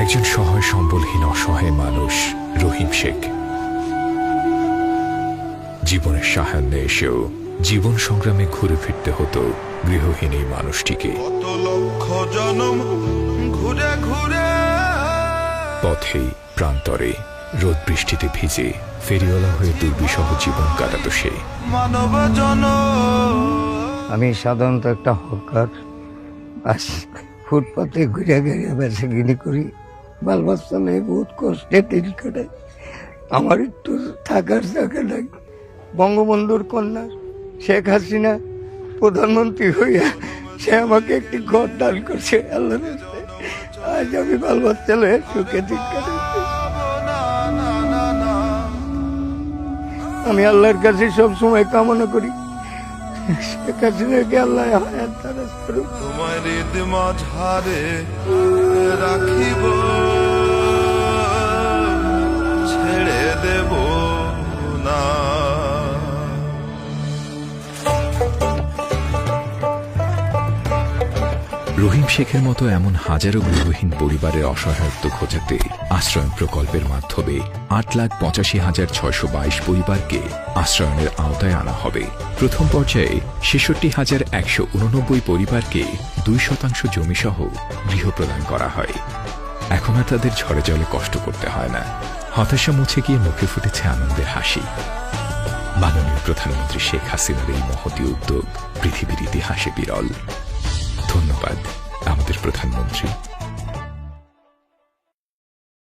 একজন সহায় সম্বলহীন অসহায় মানুষ রহিম শেখ জীবনের সাহায্যে এসেও জীবন সংগ্রামে ঘুরে ফিরতে হতো গৃহহীন এই মানুষটিকে। কত লক্ষ জনম ঘুরে ঘুরে পথে প্রান্তরে রোদ বৃষ্টিতে ভিজে ফেরিওয়ালা হয়ে দুর্বিষহ জীবন কাটাত সে। মানব জনম আমি সাধারণত একটা হকার, ফুটপাতে ঘুরে ঘুরে বেঁচে কিনি করি, বাল বাচ্চা নেই, বহুত কষ্টে দিন কাটাই। আমার একটু থাকার জায়গা নাই। বঙ্গবন্ধুর কন্যা শেখ হাসিনা প্রধানমন্ত্রী হইয়া সে আমাকে একটি ঘর দান করছে। আল্লাহ আজ আমি বাল বাচ্চা লয়ে সুখে দিন কাটাচ্ছি। আমি আল্লাহর কাছে সবসময় কামনা করি শেখ হাসিনাকে আল্লাহ হায়াত দারাজ করুক। তোমার ঈদ মাঝারে রাখিব, ছেড়ে দেব না। রহিম শেখের মতো এমন হাজারো গৃহহীন পরিবারের অসহায়ত্ব ঘোচাতে আশ্রয়ন প্রকল্পের মাধ্যমে ৮,৮৫,৬২২ পরিবারকে আশ্রয়নের আওতায় আনা হবে। প্রথম পর্যায়ে ৬৬,১৮৯ পরিবারকে ২% জমিসহ গৃহ প্রদান করা হয়। এখন আর তাদের ঝড়ে জলে কষ্ট করতে হয় না। হতাশা মুছে গিয়ে মুখে ফুটেছে আনন্দের হাসি। মাননীয় প্রধানমন্ত্রী শেখ হাসিনার এই মহতী উদ্যোগ পৃথিবীর ইতিহাসে বিরল। ধন্যবাদ আমাদের প্রধানমন্ত্রী।